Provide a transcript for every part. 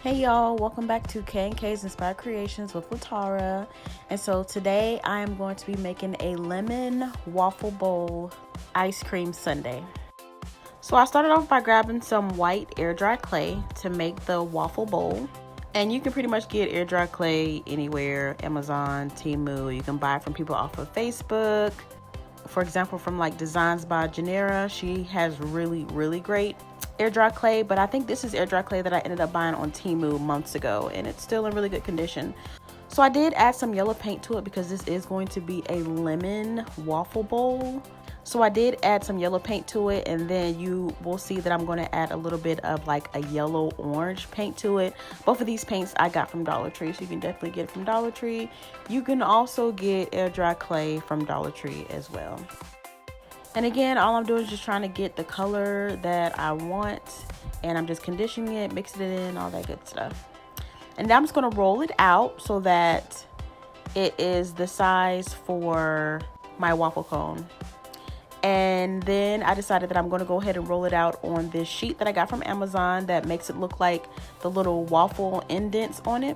Hey y'all, welcome back to K&K's Inspired Creations with Latara. And so today I am going to be making a lemon waffle bowl ice cream sundae. So I started off by grabbing some white air dry clay to make the waffle bowl. And you can pretty much get air dry clay anywhere, Amazon, Temu. You can buy it from people off of Facebook. For example, from like Designs by Janera, she has really great air dry clay, but I think this is air dry clay that I ended up buying on Temu months ago, and it's still in really good condition. So I did add some yellow paint to it because this is going to be a lemon waffle bowl. So I did add some yellow paint to it, and then you will see that I'm going to add a little bit of like a yellow orange paint to it. Both of these paints I got from Dollar Tree, so you can definitely get it from Dollar Tree. You can also get air dry clay from Dollar Tree as well. And again, all I'm doing is just trying to get the color that I want, and I'm just conditioning it, mixing it in, all that good stuff. And now I'm just going to roll it out so that it is the size for my waffle cone. And then I decided that I'm going to go ahead and roll it out on this sheet that I got from Amazon that makes it look like the little waffle indents on it.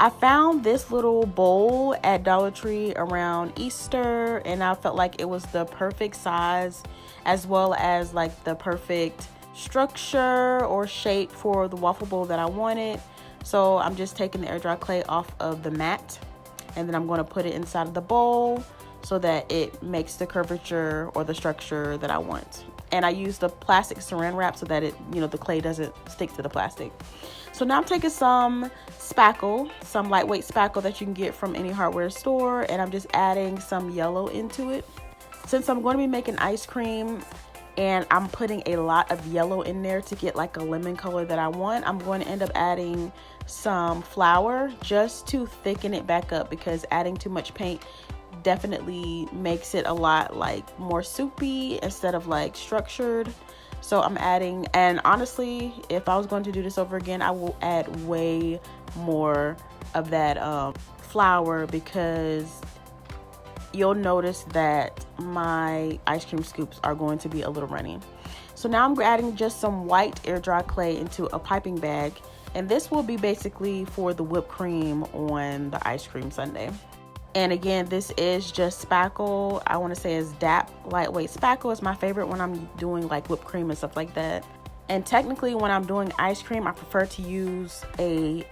I found this little bowl at Dollar Tree around Easter, and I felt like it was the perfect size as well as like the perfect structure or shape for the waffle bowl that I wanted. So I'm just taking the air dry clay off of the mat, and then I'm going to put it inside of the bowl so that it makes the curvature or the structure that I want. And I use the plastic saran wrap so that it, the clay doesn't stick to the plastic. So now I'm taking some spackle, some lightweight spackle that you can get from any hardware store, and I'm just adding some yellow into it. Since I'm going to be making ice cream and I'm putting a lot of yellow in there to get like a lemon color that I want, I'm going to end up adding some flour just to thicken it back up, because adding too much paint definitely makes it a lot like more soupy instead of like structured. So I'm adding, and honestly, if I was going to do this over again, I will add way more of that flour, because you'll notice that my ice cream scoops are going to be a little runny. So now I'm adding just some white air dry clay into a piping bag, and this will be basically for the whipped cream on the ice cream sundae. And again, this is just spackle. I want to say it's DAP lightweight spackle. It's my favorite when I'm doing like whipped cream and stuff like that. And technically when I'm doing ice cream, I prefer to use a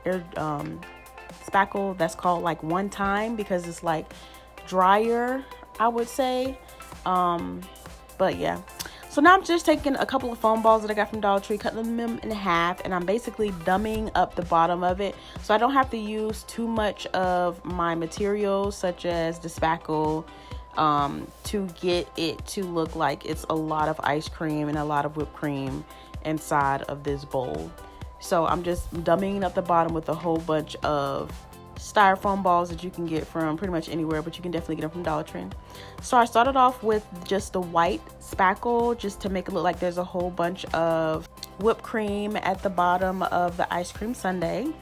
spackle that's called like One Time, because it's like drier, I would say. But yeah. So now I'm just taking a couple of foam balls that I got from Dollar Tree, cutting them in half, and I'm basically dumbing up the bottom of it so I don't have to use too much of my materials such as the spackle to get it to look like it's a lot of ice cream and a lot of whipped cream inside of this bowl. So I'm just dumbing up the bottom with a whole bunch of styrofoam balls that you can get from pretty much anywhere, but you can definitely get them from Dollar Tree. So I started off with just the white spackle just to make it look like there's a whole bunch of whipped cream at the bottom of the ice cream sundae,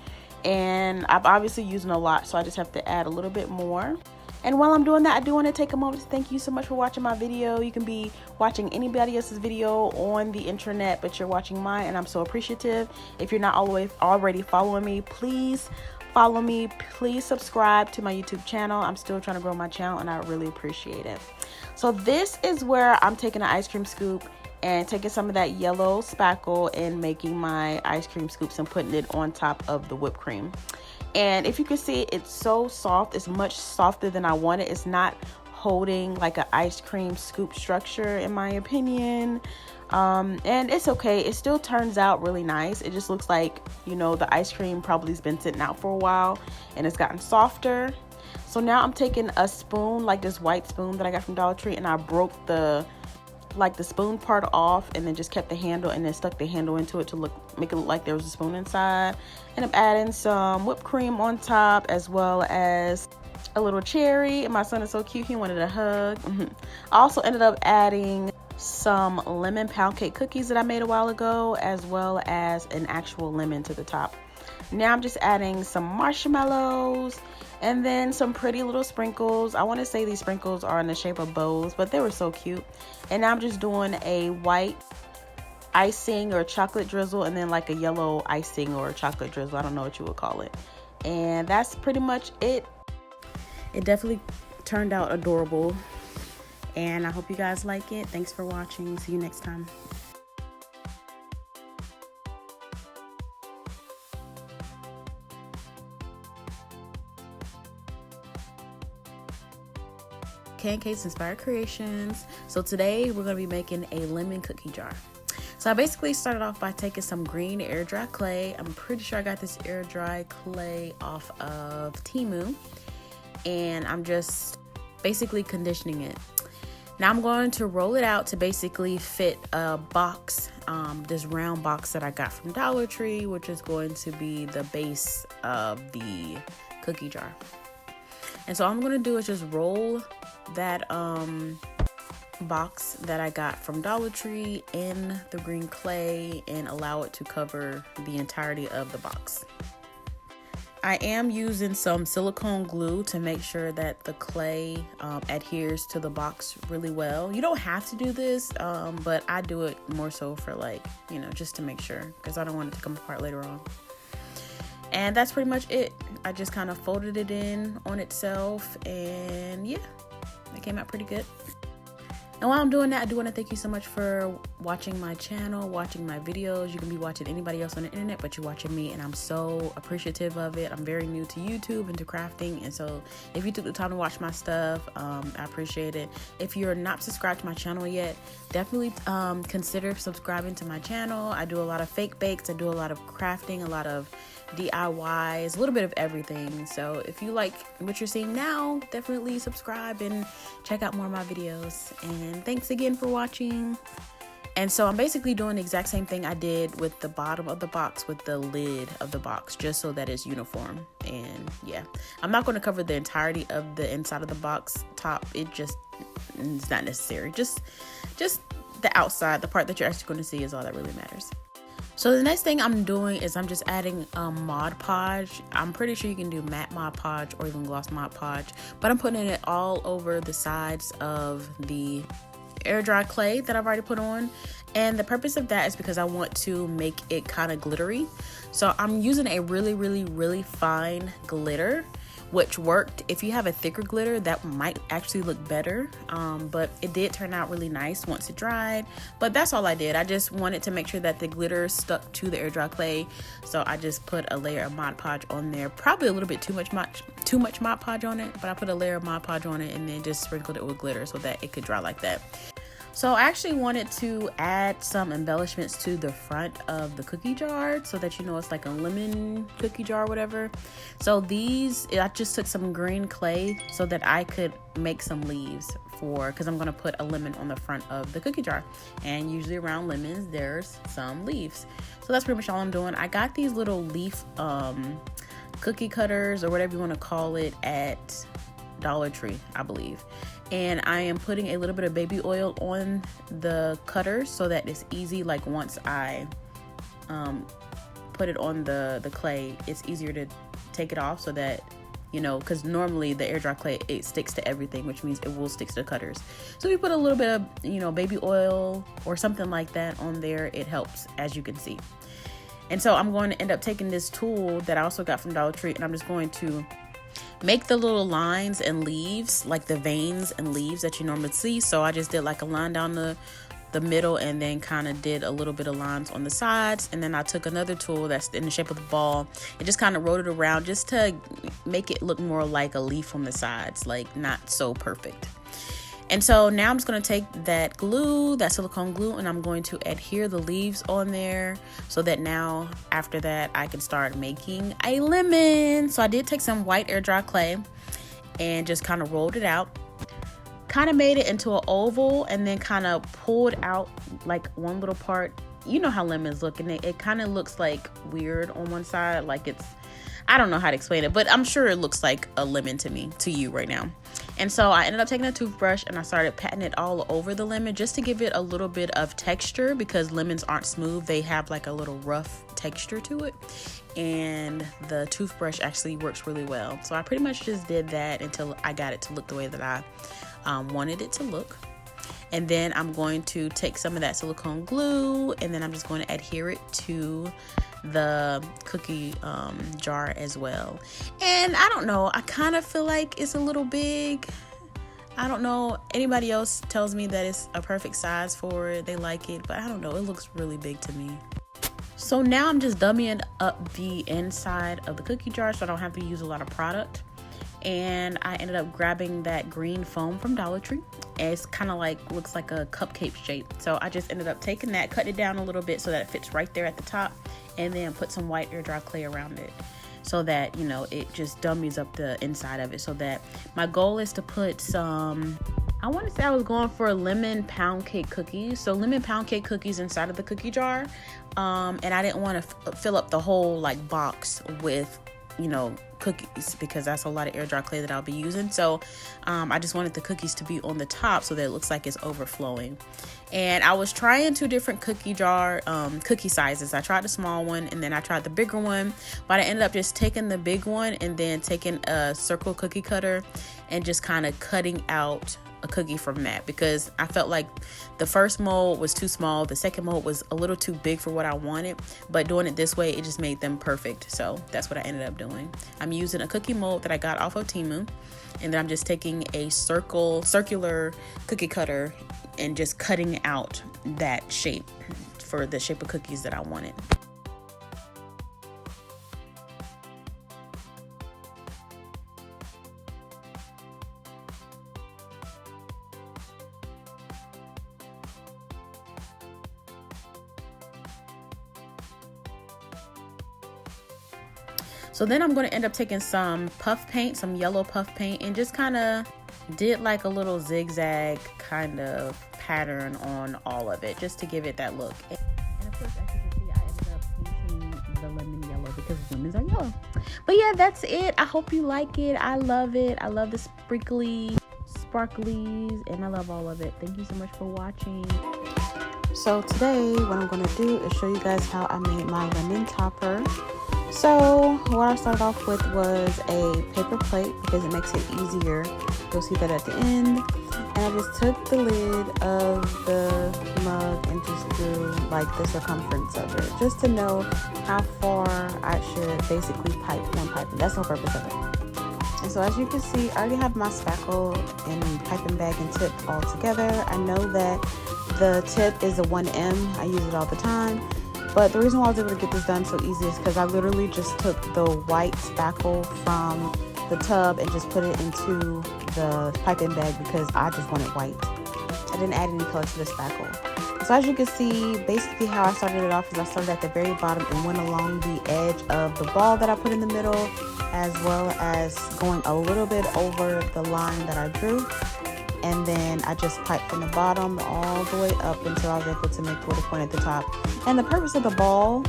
and I'm obviously using a lot, so I just have to add a little bit more. And while I'm doing that, I do want to take a moment to thank you so much for watching my video. You can be watching anybody else's video on the internet, but you're watching mine, and I'm so appreciative. If you're not already following me, please follow me. Please subscribe to my YouTube channel. I'm still trying to grow my channel, and I really appreciate it. So this is where I'm taking an ice cream scoop and taking some of that yellow spackle and making my ice cream scoops and putting it on top of the whipped cream. And if you can see, it's so soft. It's much softer than I wanted. It's not holding like an ice cream scoop structure, in my opinion. And it's okay. It still turns out really nice. It just looks like, the ice cream probably has been sitting out for a while and it's gotten softer. So now I'm taking a spoon, like this white spoon that I got from Dollar Tree, and I broke the spoon part off and then just kept the handle and then stuck the handle into it to make it look like there was a spoon inside. And I'm adding some whipped cream on top as well as a little cherry. And my son is so cute, he wanted a hug. I also ended up adding some lemon pound cake cookies that I made a while ago, as well as an actual lemon to the top. Now I'm just adding some marshmallows and then some pretty little sprinkles. I want to say these sprinkles are in the shape of bows, but they were so cute. And now I'm just doing a white icing or chocolate drizzle, and then like a yellow icing or chocolate drizzle. I don't know what you would call it. And that's pretty much it. It definitely turned out adorable, and I hope you guys like it. Thanks for watching. See you next time. K&K's Inspired Creations. So today we're going to be making a lemon cookie jar. So I basically started off by taking some green air dry clay. I'm pretty sure I got this air dry clay off of Temu, and I'm just basically conditioning it. Now I'm going to roll it out to basically fit a box, this round box that I got from Dollar Tree, which is going to be the base of the cookie jar. And so all I'm going to do is just roll that box that I got from Dollar Tree in the green clay and allow it to cover the entirety of the box. I am using some silicone glue to make sure that the clay adheres to the box really well. You don't have to do this, but I do it more so for just to make sure, because I don't want it to come apart later on. And that's pretty much it. I just kind of folded it in on itself, and yeah, it came out pretty good. And while I'm doing that, I do want to thank you so much for watching my channel, watching my videos. You can be watching anybody else on the internet, but you're watching me, and I'm so appreciative of it. I'm very new to YouTube and to crafting, and so if you took the time to watch my stuff, I appreciate it. If you're not subscribed to my channel yet, definitely consider subscribing to my channel. I do a lot of fake bakes, I do a lot of crafting, a lot of DIYs, a little bit of everything. So if you like what you're seeing now, definitely subscribe and check out more of my videos. And thanks again for watching. And so I'm basically doing the exact same thing I did with the bottom of the box with the lid of the box, just so that it's uniform. And yeah, I'm not going to cover the entirety of the inside of the box top. It's not necessary. Just the outside, the part that you're actually going to see, is all that really matters. So the next thing I'm doing is I'm just adding Mod Podge. I'm pretty sure you can do matte Mod Podge or even gloss Mod Podge, but I'm putting it all over the sides of the air dry clay that I've already put on. And the purpose of that is because I want to make it kind of glittery. So I'm using a really fine glitter, which worked. If you have a thicker glitter, that might actually look better, but it did turn out really nice once it dried. But that's all I did. I just wanted to make sure that the glitter stuck to the air dry clay, so I just put a layer of Mod Podge on there. Probably a little bit too much Mod Podge on it, but I put a layer of Mod Podge on it and then just sprinkled it with glitter so that it could dry like that. So I actually wanted to add some embellishments to the front of the cookie jar so that it's like a lemon cookie jar or whatever. So I just took some green clay so that I could make some leaves because I'm going to put a lemon on the front of the cookie jar. And usually around lemons, there's some leaves. So that's pretty much all I'm doing. I got these little leaf cookie cutters or whatever you want to call it at Dollar Tree, I believe. And I am putting a little bit of baby oil on the cutter so that it's easy. Like once I put it on the clay, it's easier to take it off so that, because normally the air dry clay, it sticks to everything, which means it will stick to the cutters. So if you put a little bit of, baby oil or something like that on there, it helps, as you can see. And so I'm going to end up taking this tool that I also got from Dollar Tree, and I'm just going to make the little lines and leaves, like the veins and leaves that you normally see. So I just did like a line down the middle, and then kind of did a little bit of lines on the sides. And then I took another tool that's in the shape of the ball and just kind of wrote it around just to make it look more like a leaf on the sides, like not so perfect. And so now I'm just going to take that silicone glue, and I'm going to adhere the leaves on there so that now after that I can start making a lemon. So I did take some white air dry clay and just kind of rolled it out, kind of made it into an oval, and then kind of pulled out like one little part. You know how lemons look, and it kind of looks like weird on one side, like I don't know how to explain it, but I'm sure it looks like a lemon to you right now. And so I ended up taking a toothbrush and I started patting it all over the lemon just to give it a little bit of texture, because lemons aren't smooth. They have like a little rough texture to it. And the toothbrush actually works really well. So I pretty much just did that until I got it to look the way that I wanted it to look. And then I'm going to take some of that silicone glue, and then I'm just going to adhere it to the cookie jar as well. And I don't know, I kind of feel like it's a little big. I don't know, anybody else tells me that it's a perfect size for it, they like it, but I don't know, it looks really big to me. So now I'm just dummying up the inside of the cookie jar so I don't have to use a lot of product. And I ended up grabbing that green foam from Dollar Tree. It's kind of like, looks like a cupcake shape. So I just ended up taking that, cutting it down a little bit so that it fits right there at the top, and then put some white air dry clay around it, so that, you know, it just dummies up the inside of it. So that my goal is to put some, I want to say I was going for lemon pound cake cookies. So lemon pound cake cookies inside of the cookie jar. And I didn't want to fill up the whole like box with, you know, cookies, because that's a lot of air dry clay that I'll be using. So I just wanted the cookies to be on the top so that it looks like it's overflowing. And I was trying 2 different cookie sizes. I tried the small one, and then I tried the bigger one, but I ended up just taking the big one and then taking a circle cookie cutter and just kind of cutting out a cookie from that, because I felt like the first mold was too small, the second mold was a little too big for what I wanted, but doing it this way, it just made them perfect. So that's what I ended up doing. I'm using a cookie mold that I got off of Temu, and then I'm just taking a circular cookie cutter and just cutting out that shape for the shape of cookies that I wanted. So then I'm going to end up taking some puff paint, some yellow puff paint, and just kind of did like a little zigzag kind of pattern on all of it, just to give it that look. And of course, as you can see, I ended up painting the lemon yellow because lemons are yellow. But yeah, that's it. I hope you like it. I love it. I love the sprinkly sparklies, and I love all of it. Thank you so much for watching. So today, what I'm going to do is show you guys how I made my lemon topper. So what I started off with was a paper plate because it makes it easier. You'll see that at the end. And I just took the lid of the mug and just drew like the circumference of it, just to know how far I should basically pipe one pipe. And that's the whole purpose of it. And so as you can see, I already have my spackle and piping bag and tip all together. I know that the tip is a 1M. I use it all the time. But the reason why I was able to get this done so easy is because I literally just took the white spackle from the tub and just put it into the piping bag because I just wanted white. I didn't add any color to the spackle. So as you can see, basically how I started it off is I started at the very bottom and went along the edge of the ball that I put in the middle, as well as going a little bit over the line that I drew. And then I just piped from the bottom all the way up until I was able to make the little point at the top. And the purpose of the ball,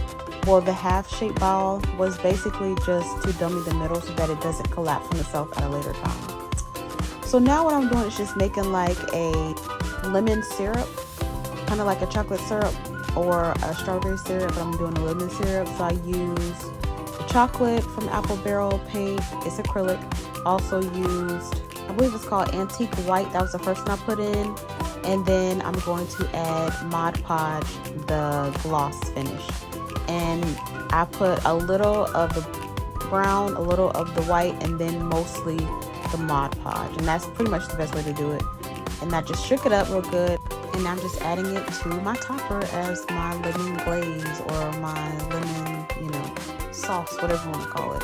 well, the half-shaped ball, was basically just to dummy the middle so that it doesn't collapse on itself at a later time. So now what I'm doing is just making like a lemon syrup, kind of like a chocolate syrup or a strawberry syrup, but I'm doing a lemon syrup. So I use the chocolate from Apple Barrel paint. It's acrylic. Also used, I believe it's called Antique White. That was the first one I put in. And then I'm going to add Mod Podge, the gloss finish. And I put a little of the brown, a little of the white, and then mostly the Mod Podge. And that's pretty much the best way to do it. And I just shook it up real good. And I'm just adding it to my topper as my lemon glaze or my lemon, sauce, whatever you want to call it.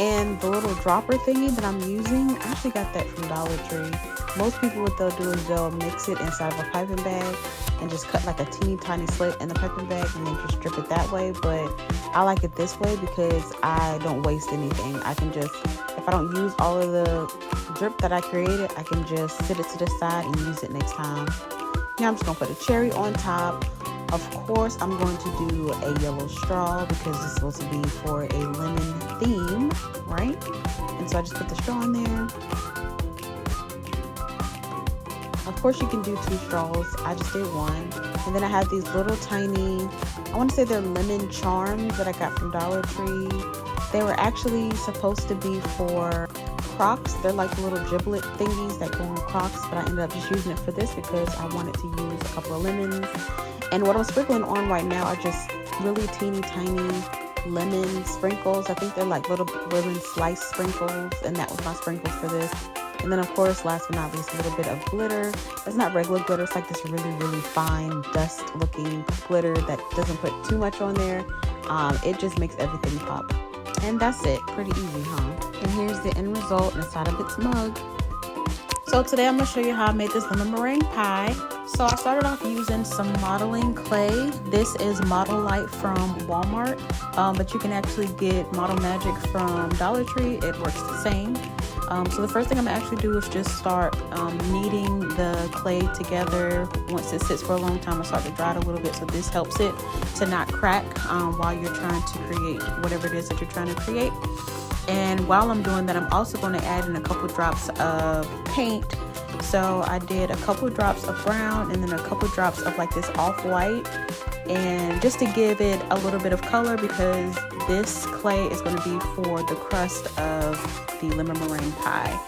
And the little dropper thingy that I'm using, I actually got that from Dollar Tree. Most people, what they'll do is they'll mix it inside of a piping bag and just cut like a teeny tiny slit in the piping bag and then just drip it that way. But I like it this way because I don't waste anything. I can just, if I don't use all of the drip that I created, I can just sit it to the side and use it next time. Now I'm just going to put a cherry on top. Of course, I'm going to do a yellow straw because it's supposed to be for a lemon theme, right? And so I just put the straw in there. Of course, you can do 2 straws. I just did 1. And then I have these little tiny, I want to say they're lemon charms that I got from Dollar Tree. They were actually supposed to be for Crocs. They're like little giblet thingies that go on Crocs, but I ended up just using it for this because I wanted to use a couple of lemons. And what I'm sprinkling on right now are just really teeny tiny lemon sprinkles. I think they're like little lemon slice sprinkles, and that was my sprinkles for this. And then, of course, last but not least, a little bit of glitter. It's not regular glitter. It's like this really fine dust-looking glitter that doesn't put too much on there. It just makes everything pop. And that's it. Pretty easy, huh? And here's the end result inside of its mug. So today I'm going to show you how I made this lemon meringue pie. So I started off using some modeling clay. This is Model Light from Walmart, but you can actually get Model Magic from Dollar Tree. It works the same. So the first thing I'm gonna actually do is just start kneading the clay together. Once it sits for a long time, I'll start to dry it a little bit, so this helps it to not crack while you're trying to create whatever it is that you're trying to create. And while I'm doing that, I'm also going to add in a couple drops of paint. So I did a couple drops of brown and then a couple drops of like this off-white, and just to give it a little bit of color, because this clay is going to be for the crust of the lemon meringue pie.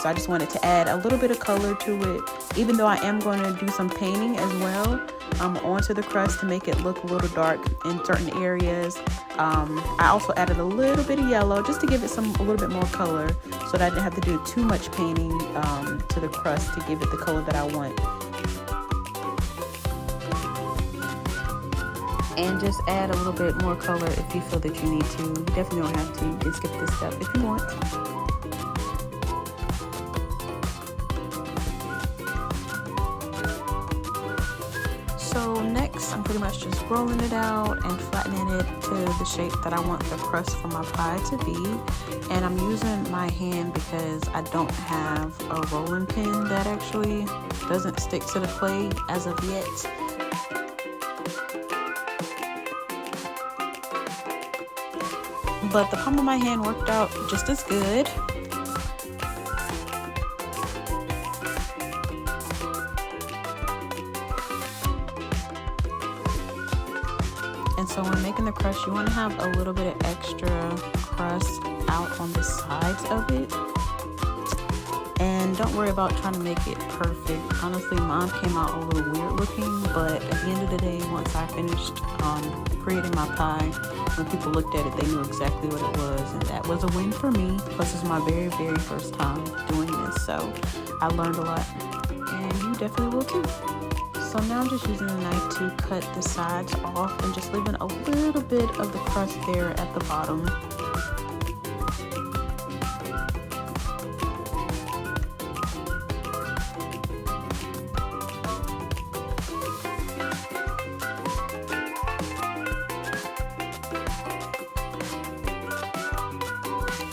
So I just wanted to add a little bit of color to it, even though I am going to do some painting as well onto the crust to make it look a little dark in certain areas. I also added a little bit of yellow just to give it a little bit more color, so that I didn't have to do too much painting to the crust to give it the color that I want. And just add a little bit more color if you feel that you need to. You definitely don't have to. You can skip this step if you want. So next, I'm pretty much just rolling it out and flattening it to the shape that I want the crust for my pie to be. And I'm using my hand because I don't have a rolling pin that actually doesn't stick to the clay as of yet. But the palm of my hand worked out just as good. And so when making the crust, you want to have a little bit of extra crust out on the sides of it. And don't worry about trying to make it perfect. Honestly, mine came out a little weird looking, but at the end of the day, once I finished creating my pie, when people looked at it, they knew exactly what it was, and that was a win for me. Plus, it's my very first time doing this, so I learned a lot, and you definitely will too. So now I'm just using a knife to cut the sides off and just leaving a little bit of the crust there at the bottom.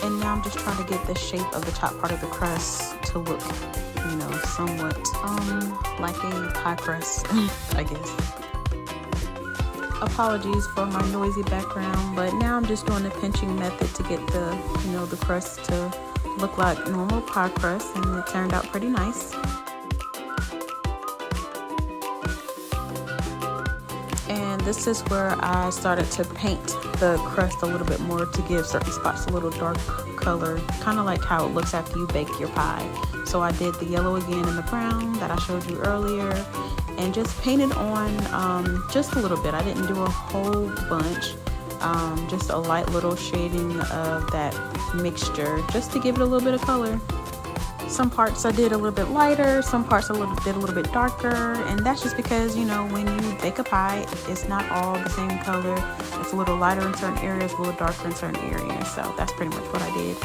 And now I'm just trying to get the shape of the top part of the crust to look, you know, somewhat like a pie crust, I guess. Apologies for my noisy background, but now I'm just doing the pinching method to get the, you know, the crust to look like normal pie crust, and it turned out pretty nice. And this is where I started to paint the crust a little bit more to give certain spots a little dark color, kind of like how it looks after you bake your pie. So I did the yellow again and the brown that I showed you earlier, and just painted on just a little bit. I didn't do a whole bunch, just a light little shading of that mixture just to give it a little bit of color. Some parts I did a little bit lighter, some parts I did a little bit darker, and that's just because, you know, when you bake a pie, it's not all the same color. It's a little lighter in certain areas, a little darker in certain areas, so that's pretty much what I did.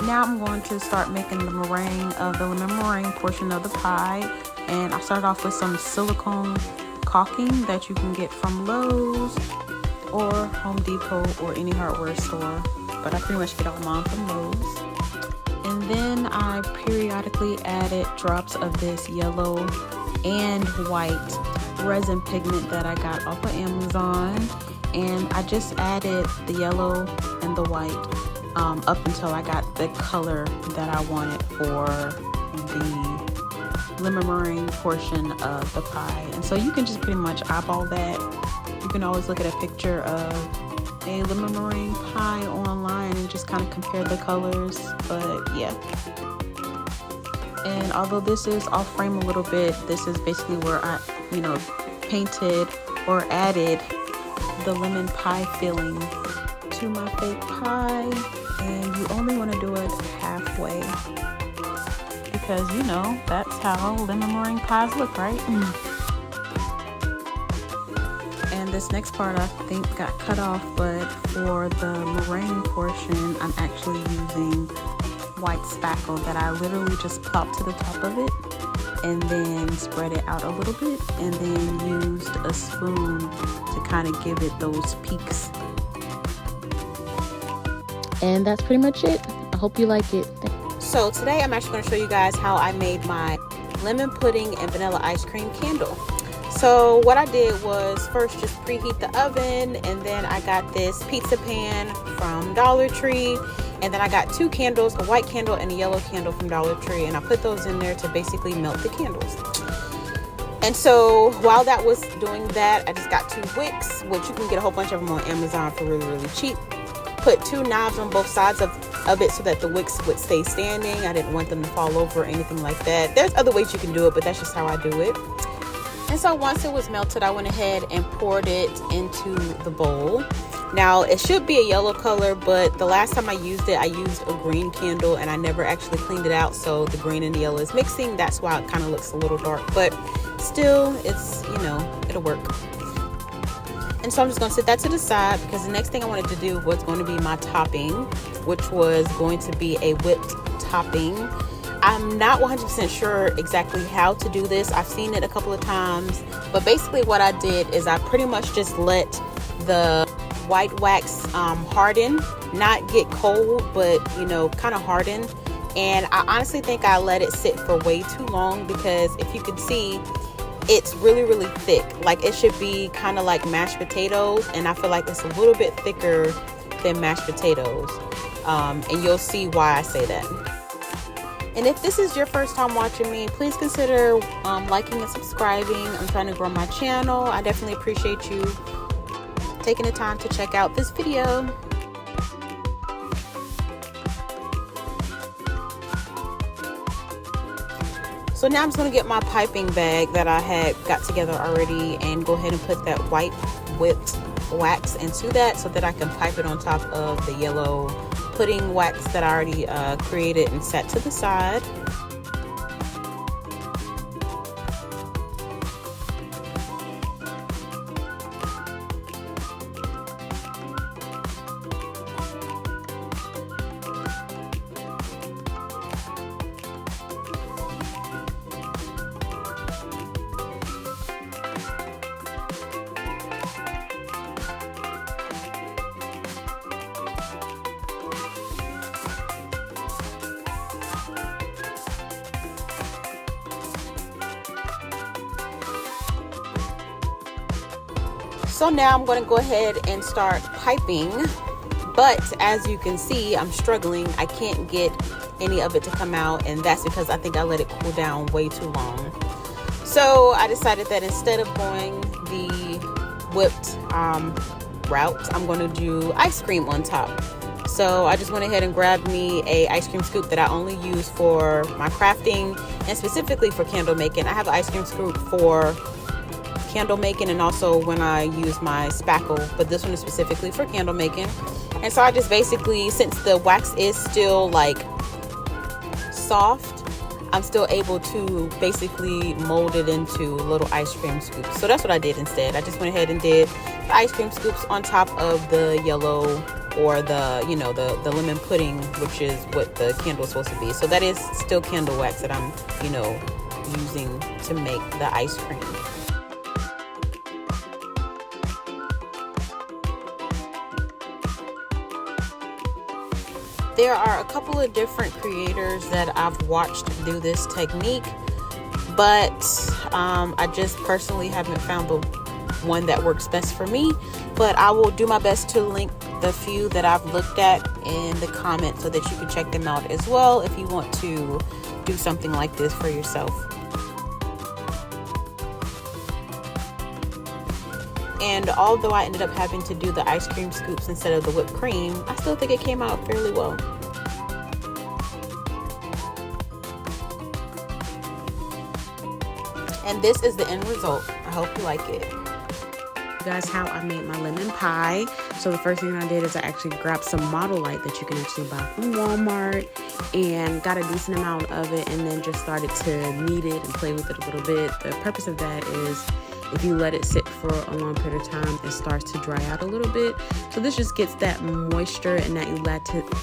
Now I'm going to start making the meringue of the lemon meringue portion of the pie, and I started off with some silicone caulking that you can get from Lowe's or Home Depot or any hardware store, but I pretty much get all mine from Lowe's. And then I periodically added drops of this yellow and white resin pigment that I got off of Amazon, and I just added the yellow and the white up until I got the color that I wanted for the lemon meringue portion of the pie. And so you can just pretty much eyeball that. You can always look at a picture of a lemon meringue pie online and just kind of compared the colors, but yeah. And although this is off frame a little bit, this is basically where I, painted or added the lemon pie filling to my fake pie. And you only want to do it halfway because that's how lemon meringue pies look, right? And this next part I think got cut off, but for the meringue portion I'm actually using white spackle that I literally just plopped to the top of it and then spread it out a little bit and then used a spoon to kind of give it those peaks. And that's pretty much it. I hope you like it. So today I'm actually going to show you guys how I made my lemon pudding and vanilla ice cream candle. So what I did was first just preheat the oven, and then I got this pizza pan from Dollar Tree, and then I got 2 candles, a white candle and a yellow candle from Dollar Tree, and I put those in there to basically melt the candles. And so while that was doing that, I just got 2 wicks, which you can get a whole bunch of them on Amazon for really, really cheap. Put 2 knobs on both sides of it so that the wicks would stay standing. I didn't want them to fall over or anything like that. There's other ways you can do it, but that's just how I do it. And so once it was melted, I went ahead and poured it into the bowl. Now it should be a yellow color, but the last time I used it, I used a green candle and I never actually cleaned it out. So the green and the yellow is mixing. That's why it kind of looks a little dark, but still it's, it'll work. And so I'm just going to set that to the side because the next thing I wanted to do was going to be my topping, which was going to be a whipped topping. I'm not 100% sure exactly how to do this. I've seen it a couple of times, but basically what I did is I pretty much just let the white wax harden, not get cold, but kind of harden. And I honestly think I let it sit for way too long because if you can see, it's really, really thick. Like it should be kind of like mashed potatoes, and I feel like it's a little bit thicker than mashed potatoes. And you'll see why I say that. And if this is your first time watching me, please consider liking and subscribing. I'm trying to grow my channel. I definitely appreciate you taking the time to check out this video. So now I'm just going to get my piping bag that I had got together already and go ahead and put that white whipped wax into that so that I can pipe it on top of the yellow pudding wax that I already created and set to the side. So now I'm going to go ahead and start piping, but as you can see, I'm struggling. I can't get any of it to come out, and that's because I think I let it cool down way too long. So I decided that instead of going the whipped route, I'm going to do ice cream on top. So I just went ahead and grabbed me a ice cream scoop that I only use for my crafting and specifically for candle making. I have an ice cream scoop for candle making and also when I use my spackle, but this one is specifically for candle making. And so I just basically, since the wax is still like soft, I'm still able to basically mold it into little ice cream scoops. So that's what I did instead. I just went ahead and did the ice cream scoops on top of the yellow or the the lemon pudding, which is what the candle is supposed to be. So that is still candle wax that I'm using to make the ice cream. There are a couple of different creators that I've watched do this technique, but I just personally haven't found the one that works best for me. But I will do my best to link the few that I've looked at in the comments so that you can check them out as well if you want to do something like this for yourself. And although I ended up having to do the ice cream scoops instead of the whipped cream, I still think it came out fairly well. And this is the end result. I hope you like it. Guys, how I made my lemon pie. So the first thing I did is I actually grabbed some model light that you can actually buy from Walmart and got a decent amount of it, and then just started to knead it and play with it a little bit. The purpose of that is if you let it sit for a long period of time, it starts to dry out a little bit. So this just gets that moisture and that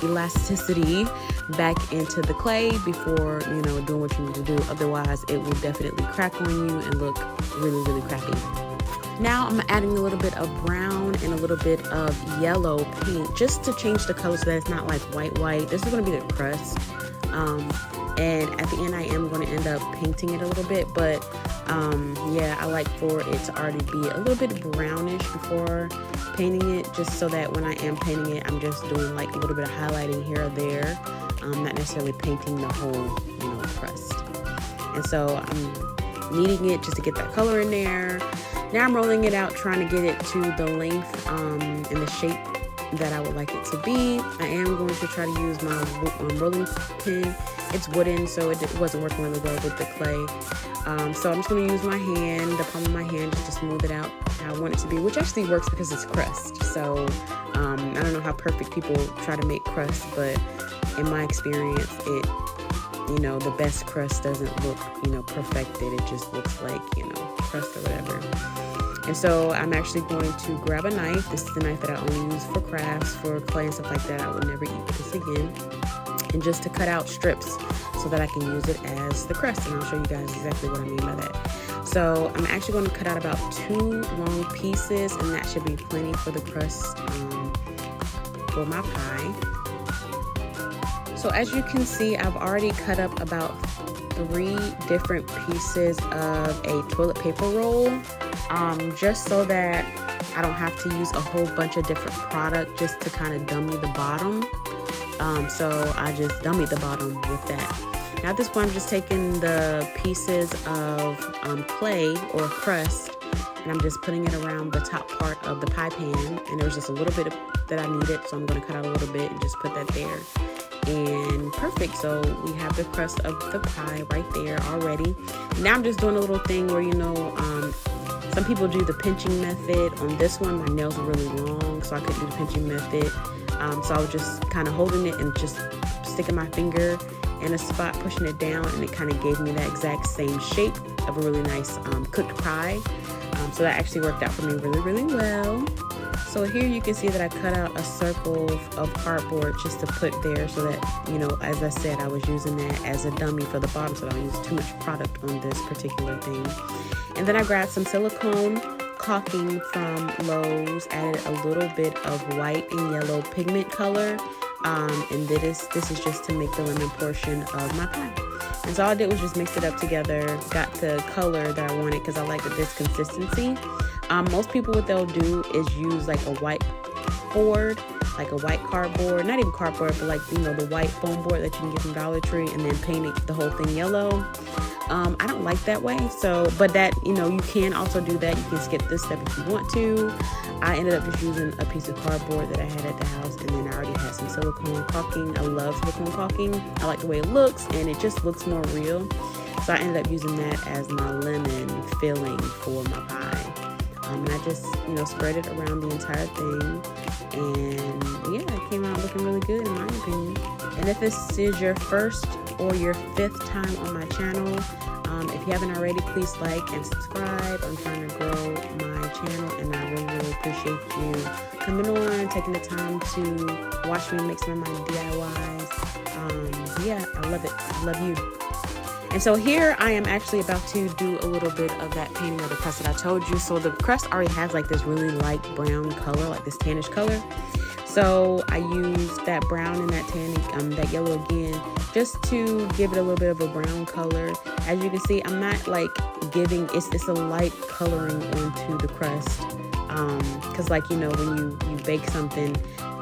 elasticity back into the clay before, you know, doing what you need to do. Otherwise, it will definitely crack on you and look really, really crappy. Now I'm adding a little bit of brown and a little bit of yellow paint just to change the color so that it's not like white. This is going to be the crust. And at the end I am going to end up painting it a little bit, but yeah, I like for it to already be a little bit brownish before painting it, just so that when I am painting it, I'm just doing like a little bit of highlighting here or there, not necessarily painting the whole, you know, crust. And so I'm kneading it just to get that color in there. Now I'm rolling it out, trying to get it to the length and the shape that I would like it to be. I am going to try to use my rolling pin. It's wooden, so it wasn't working really well with the clay. So I'm just going to use my hand, the palm of my hand, just to smooth it out how I want it to be, which actually works because it's crust. So I don't know how perfect people try to make crust, but in my experience, you know, the best crust doesn't look, you know, perfected. It just looks like, you know, crust or whatever. And so I'm actually going to grab a knife. This is the knife that I only use for crafts, for clay and stuff like that. I would never eat this again. And just to cut out strips so that I can use it as the crust. And I'll show you guys exactly what I mean by that. So I'm actually going to cut out about 2 long pieces, and that should be plenty for the crust for my pie. So as you can see, I've already cut up about 3 different pieces of a toilet paper roll, just so that I don't have to use a whole bunch of different product just to kind of dummy the bottom. So I just dummied the bottom with that. Now at this point, I'm just taking the pieces of clay or crust, and I'm just putting it around the top part of the pie pan. And there was just a little bit that I needed, so I'm going to cut out a little bit and just put that there. And perfect. So we have the crust of the pie right there already. Now I'm just doing a little thing where, you know, some people do the pinching method. On this one, my nails are really long, so I couldn't do the pinching method. So I was just kind of holding it and just sticking my finger in a spot, pushing it down, and it kind of gave me that exact same shape of a really nice cooked pie. So that actually worked out for me really, really well. So here you can see that I cut out a circle of cardboard just to put there, so that, you know, as I said, I was using that as a dummy for the bottom, so I don't use too much product on this particular thing. And then I grabbed some silicone caulking from Lowe's, added a little bit of white and yellow pigment color, and this is just to make the lemon portion of my pie. And so all I did was just mix it up together, got the color that I wanted because I like this consistency. Most people, what they'll do is use like a white board, like a white cardboard, not even cardboard, but like, you know, the white foam board that you can get from Dollar Tree, and then paint it, the whole thing yellow. I don't like that way. So, but that, you know, you can also do that. You can skip this step if you want to. I ended up just using a piece of cardboard that I had at the house, and then I already had some silicone caulking. I love silicone caulking. I like the way it looks, and it just looks more real. So I ended up using that as my lemon filling for my pie. And I just, you know, spread it around the entire thing, and yeah, it came out looking really good in my opinion. And if this is your first or your 5th time on my channel, if you haven't already, please like and subscribe. I'm trying to grow my channel, and I really, really appreciate you coming on, taking the time to watch me make some of my DIYs. Yeah, I love it. I love you. And so here I am actually about to do a little bit of that painting of the crust that I told you. So the crust already has like this really light brown color, like this tannish color. So I used that brown and that tan, that yellow again, just to give it a little bit of a brown color. As you can see, I'm not like giving, it's a light coloring onto the crust. Because like, you know, when you bake something,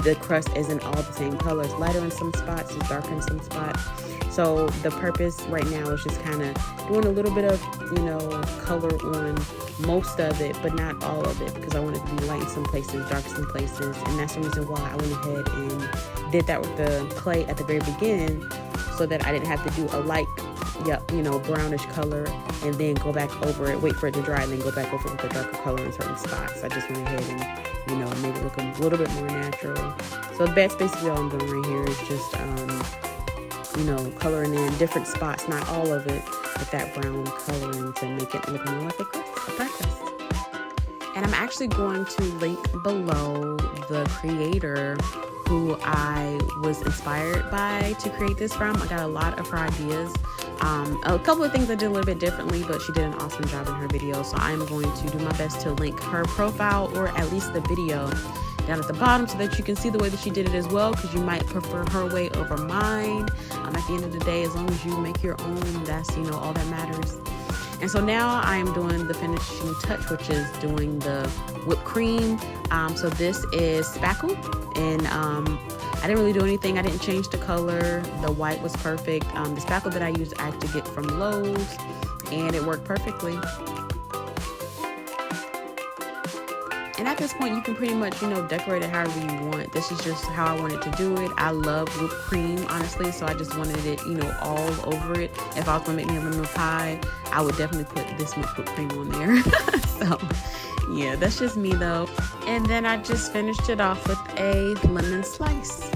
the crust isn't all the same color. It's lighter in some spots, it's darker in some spots. So the purpose right now is just kind of doing a little bit of, you know, color on most of it, but not all of it, because I want it to be light in some places, dark in some places. And that's the reason why I went ahead and did that with the clay at the very beginning, so that I didn't have to do a light, you know, brownish color and then go back over it, wait for it to dry, and then go back over it with a darker color in certain spots. I just went ahead and, you know, made it look a little bit more natural. So that's basically all I'm doing right here is just, you know, coloring in different spots, not all of it, with that brown coloring to make it look more like a crust. And I'm actually going to link below the creator who I was inspired by to create this from. I got a lot of her ideas. A couple of things I did a little bit differently, but she did an awesome job in her video. So I'm going to do my best to link her profile, or at least the video, down at the bottom, so that you can see the way that she did it as well, because you might prefer her way over mine. At the end of the day, as long as you make your own, that's, you know, all that matters. And so now I am doing the finishing touch, which is doing the whipped cream. So this is spackle, and I didn't really do anything. I didn't change the color. The white was perfect. The spackle that I used, I actually get from Lowe's, and it worked perfectly. And at this point, you can pretty much, you know, decorate it however you want. This is just how I wanted to do it. I love whipped cream, honestly, so I just wanted it, you know, all over it. If I was gonna make me a lemon pie, I would definitely put this much whipped cream on there. So, yeah, that's just me though. And then I just finished it off with a lemon slice.